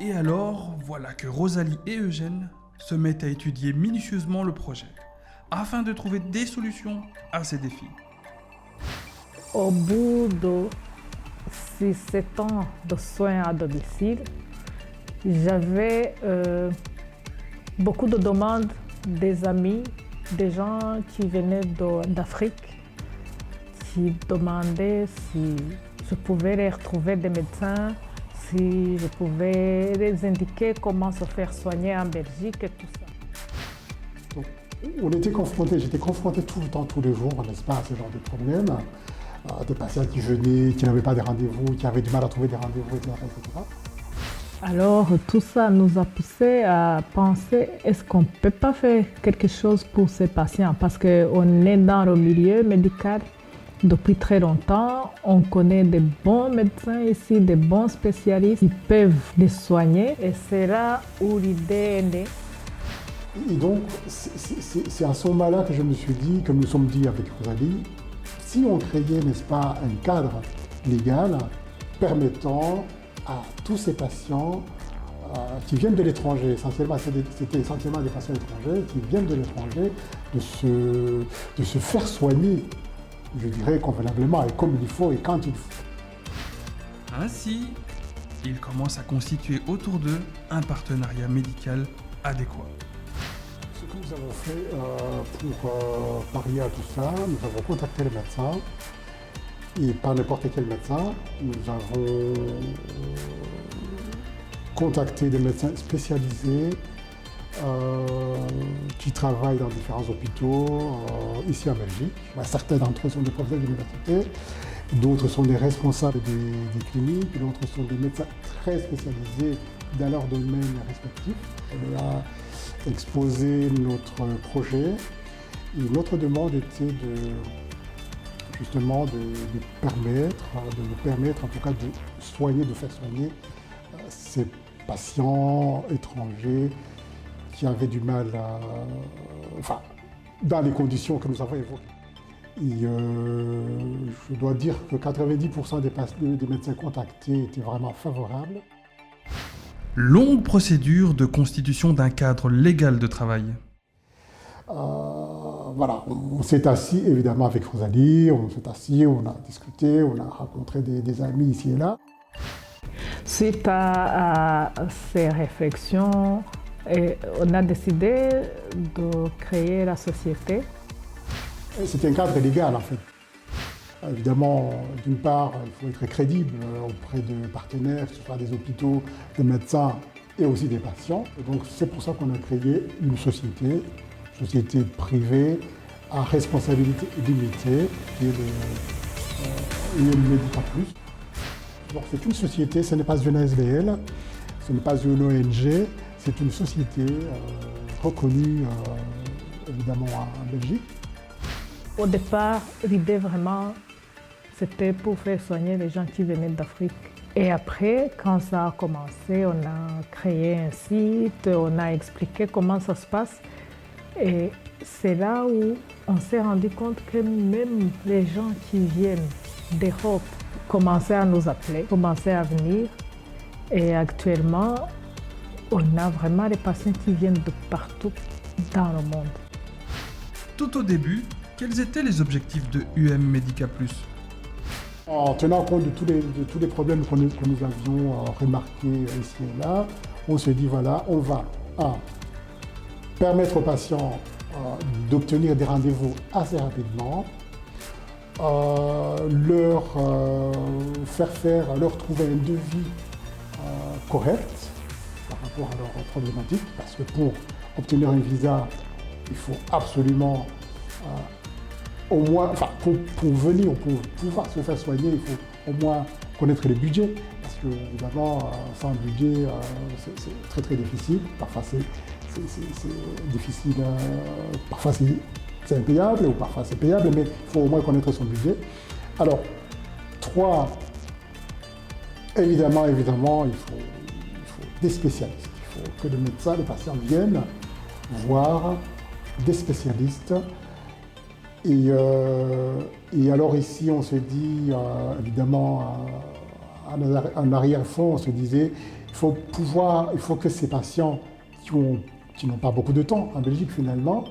Et alors, voilà que Rosalie et Eugène se mettent à étudier minutieusement le projet, afin de trouver des solutions à ces défis. Au bout de 6-7 ans de soins à domicile, j'avais beaucoup de demandes des amis, des gens qui venaient d'Afrique, qui demandaient si je pouvais les retrouver des médecins, si je pouvais les indiquer comment se faire soigner en Belgique et tout ça. Donc, j'étais confronté tout le temps, tous les jours, n'est-ce pas, à ce genre de problème. Des patients qui venaient, qui n'avaient pas de rendez-vous, qui avaient du mal à trouver des rendez-vous, etc., etc. Alors tout ça nous a poussé à penser, est-ce qu'on ne peut pas faire quelque chose pour ces patients? Parce qu'on est dans le milieu médical depuis très longtemps, on connaît des bons médecins ici, des bons spécialistes qui peuvent les soigner et c'est là où l'idée est née. Et donc, c'est à ce moment-là que je me suis dit, comme nous sommes dit avec Rosalie, si on créait, n'est-ce pas, un cadre légal permettant à tous ces patients qui viennent de l'étranger, c'était essentiellement des patients étrangers qui viennent de l'étranger, de se faire soigner, je dirais, convenablement et comme il faut et quand il faut. Ainsi, ils commencent à constituer autour d'eux un partenariat médical adéquat. Ce que nous avons fait pour parier à tout ça, nous avons contacté les médecins. Et pas n'importe quel médecin, nous avons contacté des médecins spécialisés qui travaillent dans différents hôpitaux ici en Belgique. Certains d'entre eux sont des professeurs d'université, d'autres sont des responsables des cliniques, d'autres sont des médecins très spécialisés dans leur domaine respectif. On leur a exposé notre projet et notre demande était justement de nous permettre en tout cas de faire soigner ces patients étrangers qui avaient du mal dans les conditions que nous avons évoquées. Et je dois dire que 90% des médecins contactés étaient vraiment favorables. Longue procédure de constitution d'un cadre légal de travail. Voilà, on s'est assis évidemment avec Rosalie, on a discuté, on a rencontré des amis ici et là. Suite à ces réflexions, on a décidé de créer la société. C'est un cadre légal en fait. Évidemment, d'une part, il faut être crédible auprès de partenaires, que ce soit des hôpitaux, des médecins et aussi des patients. Et donc c'est pour ça qu'on a créé une société privée à responsabilité limitée, qui est UM Medica Plus. Donc c'est une société, ce n'est pas une ASBL, ce n'est pas une ONG, c'est une société reconnue évidemment en Belgique. Au départ, l'idée vraiment, c'était pour faire soigner les gens qui venaient d'Afrique. Et après, quand ça a commencé, on a créé un site, on a expliqué comment ça se passe. Et c'est là où on s'est rendu compte que même les gens qui viennent d'Europe commençaient à nous appeler, commençaient à venir. Et actuellement, on a vraiment des patients qui viennent de partout dans le monde. Tout au début, quels étaient les objectifs de UM Medica Plus? En tenant compte de tous les problèmes que nous avions remarqués ici et là, on se dit voilà, on va permettre aux patients d'obtenir des rendez-vous assez rapidement, leur trouver un devis correct par rapport à leurs problématiques, parce que pour obtenir un visa, il faut absolument au moins, pour venir, pour pouvoir se faire soigner, il faut au moins connaître le budget, parce que évidemment, sans budget, c'est très très difficile. Parfois c'est difficile, parfois c'est impayable, ou parfois c'est payable, mais il faut au moins connaître son budget. Alors, 3, évidemment, il faut des spécialistes. Il faut que le médecin, les patients viennent voir des spécialistes. Et alors ici, on se dit, évidemment, en arrière-fond, on se disait il faut que ces patients qui n'ont pas beaucoup de temps en Belgique finalement,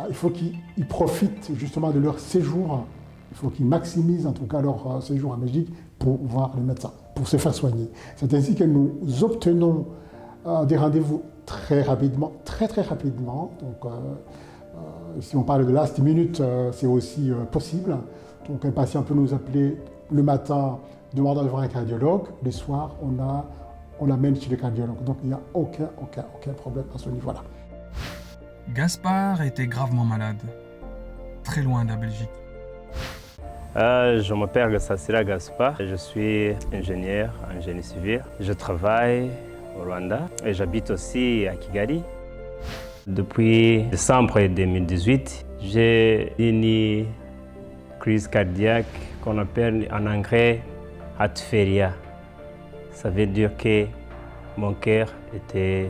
il faut qu'ils profitent justement de leur séjour, il faut qu'ils maximisent en tout cas leur séjour en Belgique pour voir le médecin, pour se faire soigner. C'est ainsi que nous obtenons des rendez-vous très rapidement, très rapidement. Donc, si on parle de last minute, c'est aussi possible. Donc un patient peut nous appeler le matin, demandant de voir un cardiologue. Le soir, on l'amène chez le cardiologue. Donc il n'y a aucun problème à ce niveau-là. Gaspard était gravement malade, très loin de la Belgique. Je m'appelle Sassira Gaspard, je suis ingénieur en génie civil. Je travaille au Rwanda et j'habite aussi à Kigali. Depuis décembre 2018, j'ai une crise cardiaque qu'on appelle en anglais heart failure. Ça veut dire que mon cœur était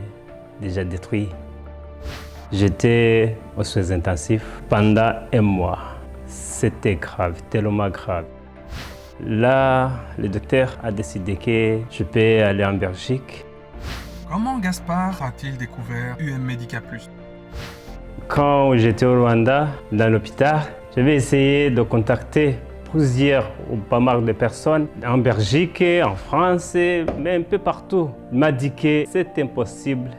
déjà détruit. J'étais aux soins intensifs pendant un mois. C'était grave, tellement grave. Là, le docteur a décidé que je peux aller en Belgique. Comment Gaspard a-t-il découvert UM Medica Plus? Quand j'étais au Rwanda, dans l'hôpital, j'avais essayé de contacter plusieurs ou pas mal de personnes en Belgique, en France, mais un peu partout. Il m'a dit que c'est impossible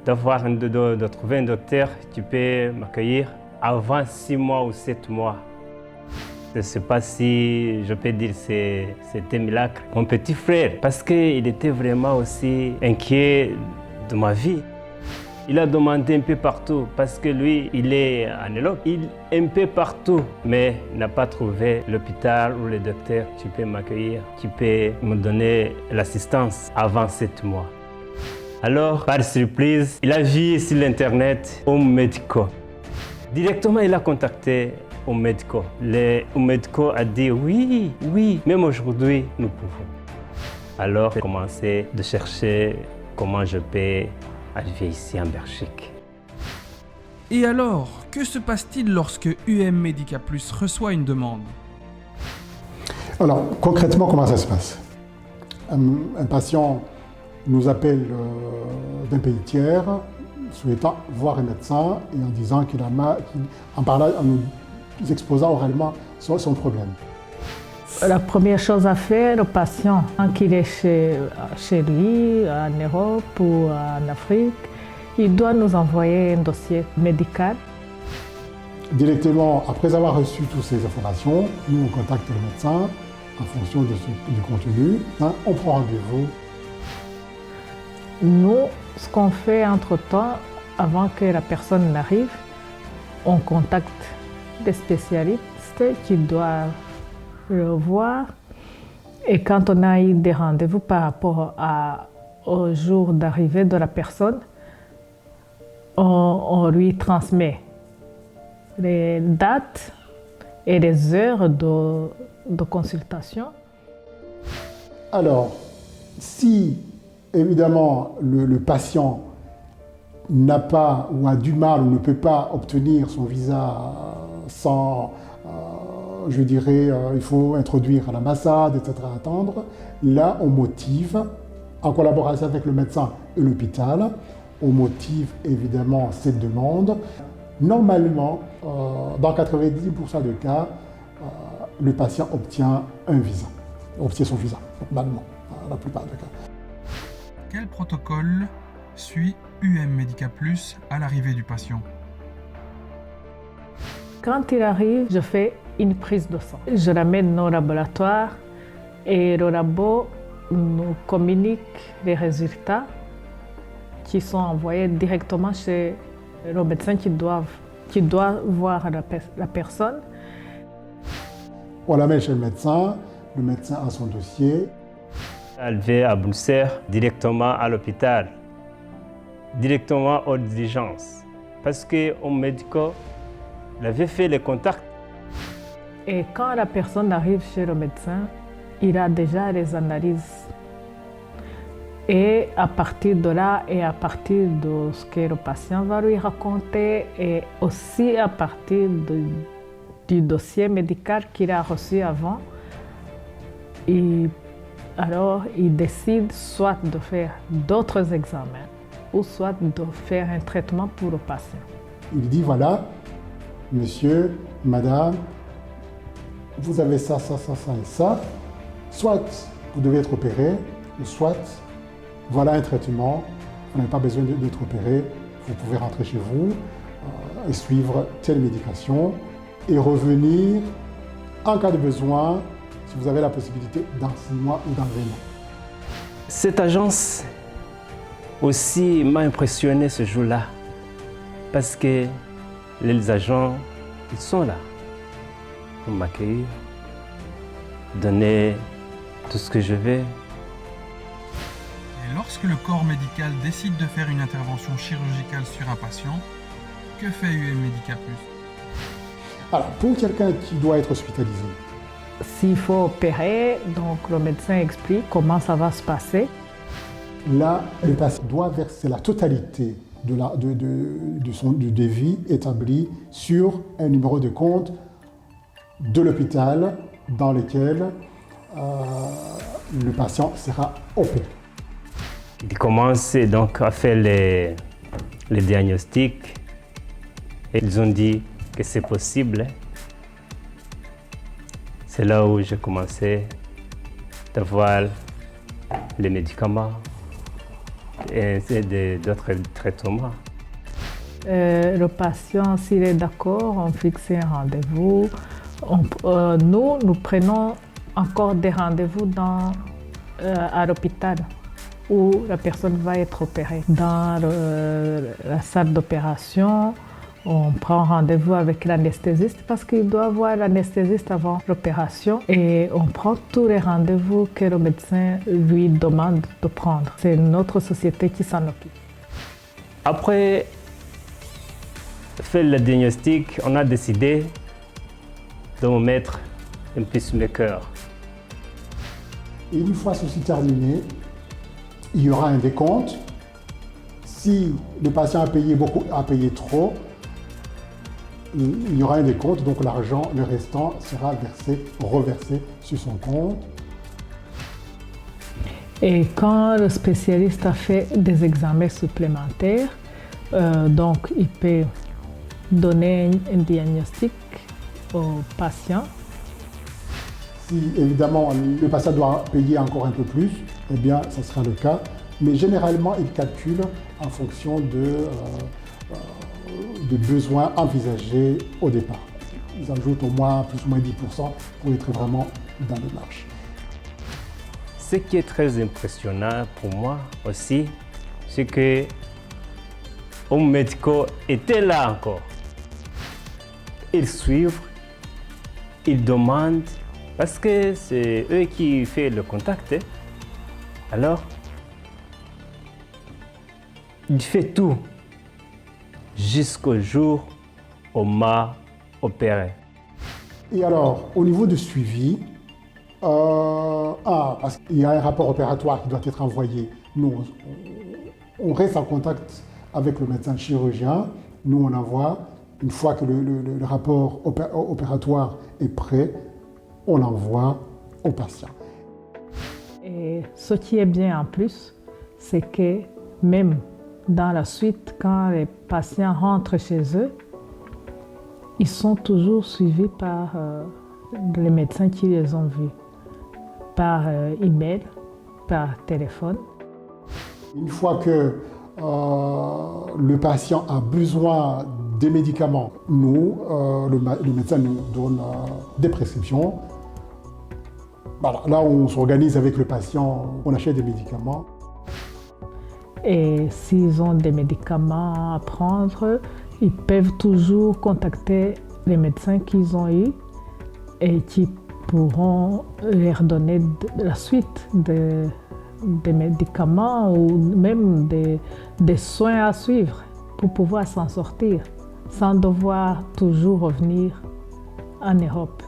de trouver un docteur qui peut m'accueillir avant 6 mois ou 7 mois. Je ne sais pas si je peux dire que c'était un miracle. Mon petit frère, parce qu'il était vraiment aussi inquiet de ma vie. Il a demandé un peu partout, parce que lui, il est en Europe, il est un peu partout, mais n'a pas trouvé l'hôpital ou le docteur qui peut m'accueillir, qui peut me donner l'assistance avant 7 mois. Alors, par surprise, il a vu sur l'internet Home Medico. Directement, il a contacté Home Medico. Le Home Medico a dit oui, même aujourd'hui, nous pouvons. Alors, j'ai commencé à chercher comment je peux arriver ici en Belgique. Et alors, que se passe-t-il lorsque UM Medica Plus reçoit une demande? Alors, concrètement, comment ça se passe? Un patient nous appelle d'un pays tiers, souhaitant voir un médecin et en disant en nous exposant oralement son problème. La première chose à faire, le patient, quand il est chez lui, en Europe ou en Afrique, il doit nous envoyer un dossier médical. Directement, après avoir reçu toutes ces informations, nous on contacte le médecin en fonction du contenu. On prend rendez-vous. Nous, ce qu'on fait entre-temps, avant que la personne n'arrive, on contacte des spécialistes qui doivent le voir. Et quand on a eu des rendez-vous par rapport au jour d'arrivée de la personne, on lui transmet les dates et les heures de consultation. Alors, si évidemment le patient n'a pas ou a du mal ou ne peut pas obtenir son visa sans, je dirais, il faut introduire à l'ambassade, etc., attendre, là on motive, en collaboration avec le médecin et l'hôpital, on motive évidemment cette demande. Normalement, dans 90% des cas, le patient obtient son visa, normalement, la plupart des cas. Quel protocole suit UM Medica Plus à l'arrivée du patient? Quand il arrive, je fais une prise de sang. Je l'amène au laboratoire et le labo nous communique les résultats qui sont envoyés directement chez le médecin qui doit voir la personne. On l'amène chez le médecin a son dossier. Elle va à Bruxelles, directement à l'hôpital, directement aux diligences. Parce qu'au médical, il avait fait les contacts. Et quand la personne arrive chez le médecin, il a déjà les analyses. Et à partir de là, et à partir de ce que le patient va lui raconter, et aussi à partir du dossier médical qu'il a reçu avant, il alors il décide soit de faire d'autres examens ou soit de faire un traitement pour le patient. Il dit voilà, monsieur, madame, vous avez ça, ça, ça, ça et ça. Soit vous devez être opéré, ou soit voilà un traitement, vous n'avez pas besoin d'être opéré, vous pouvez rentrer chez vous et suivre telle médication et revenir en cas de besoin, si vous avez la possibilité, dans 6 mois ou dans 20 mois. Cette agence aussi m'a impressionné ce jour-là parce que les agents, ils sont là pour m'accueillir, donner tout ce que je veux. Et lorsque le corps médical décide de faire une intervention chirurgicale sur un patient, que fait UM Medica Plus? Alors, pour quelqu'un qui doit être hospitalisé, S'il faut opérer, donc le médecin explique comment ça va se passer. là, le patient doit verser la totalité du devis établi sur un numéro de compte de l'hôpital dans lequel le patient sera opéré. Ils commencent donc à faire les diagnostics et ils ont dit que c'est possible. C'est là où j'ai commencé d'avoir les médicaments et d'autres traitements. Le patient, s'il est d'accord, on fixe un rendez-vous. Nous prenons encore des rendez-vous à l'hôpital où la personne va être opérée. Dans la salle d'opération, on prend rendez-vous avec l'anesthésiste parce qu'il doit voir l'anesthésiste avant l'opération et on prend tous les rendez-vous que le médecin lui demande de prendre. C'est notre société qui s'en occupe. Après faire le diagnostic, on a décidé de me mettre un pacemaker. Et une fois ceci terminé, il y aura un décompte. Si le patient a payé beaucoup, a payé trop, il y aura un décompte, donc l'argent, le restant, sera reversé sur son compte. Et quand le spécialiste a fait des examens supplémentaires, donc il peut donner un diagnostic au patient. Si évidemment le patient doit payer encore un peu plus, eh bien ça sera le cas. Mais généralement, il calcule en fonction des besoins envisagés au départ. Ils ajoutent au moins plus ou moins 10% pour être vraiment dans les marges. Ce qui est très impressionnant pour moi aussi, c'est que Home Medico était là encore. Ils suivent, ils demandent, parce que c'est eux qui font le contact. Alors, il fait tout jusqu'au jour où on m'a opéré. Et alors, au niveau du suivi, parce qu'il y a un rapport opératoire qui doit être envoyé. Nous, on reste en contact avec le médecin chirurgien. Nous, on envoie, une fois que le rapport opératoire est prêt, on l'envoie au patient. Et ce qui est bien en plus, c'est que même dans la suite, quand les patients rentrent chez eux, ils sont toujours suivis par les médecins qui les ont vus, par email, par téléphone. Une fois que le patient a besoin des médicaments, nous, le médecin nous donne des prescriptions. Voilà, là, on s'organise avec le patient, on achète des médicaments. Et s'ils ont des médicaments à prendre, ils peuvent toujours contacter les médecins qu'ils ont eus et qui pourront leur donner la suite des médicaments ou même des soins à suivre pour pouvoir s'en sortir sans devoir toujours revenir en Europe.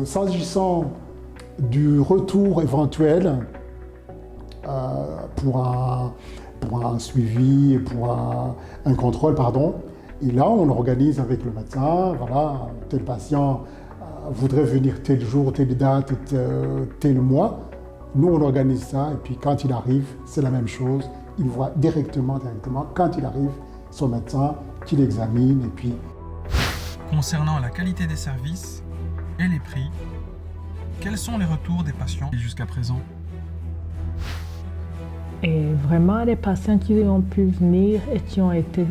S'agissant du retour éventuel pour un suivi, pour un contrôle, pardon, et là on organise avec le médecin, voilà, tel patient voudrait venir tel jour, telle date, tel mois. Nous, on organise ça et puis quand il arrive, c'est la même chose. Il voit directement, quand il arrive, son médecin qui l'examine et puis... Concernant la qualité des services et les prix, quels sont les retours des patients jusqu'à présent? Et vraiment, les patients qui ont pu venir et qui ont été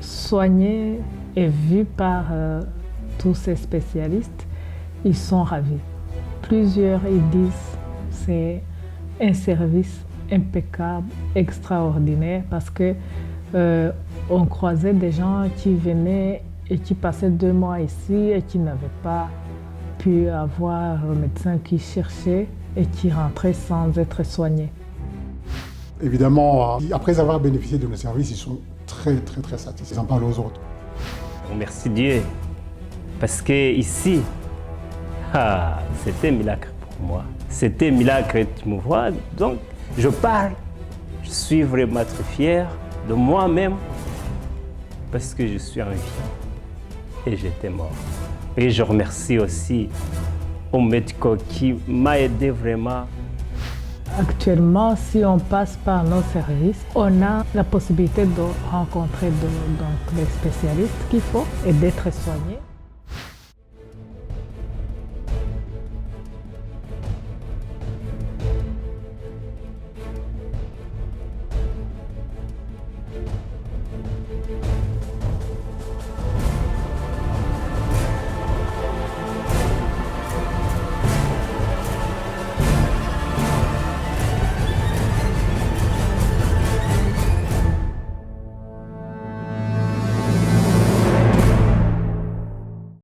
soignés et vus par tous ces spécialistes, ils sont ravis. Plusieurs, ils disent c'est un service impeccable, extraordinaire, parce que on croisait des gens qui venaient et qui passaient 2 mois ici et qui n'avaient pas pu avoir un médecin qui cherchait et qui rentrait sans être soigné. Évidemment, après avoir bénéficié de nos services, ils sont très satisfaits. Ils en parlent aux autres. Merci Dieu, parce que ici, c'était un miracle pour moi. C'était un miracle, tu me vois. Donc, je parle. Je suis vraiment très fier de moi-même parce que je suis en vie et j'étais mort. Et je remercie aussi au médico qui m'a aidé vraiment. Actuellement, si on passe par nos services, on a la possibilité de rencontrer donc les spécialistes qu'il faut et d'être soigné.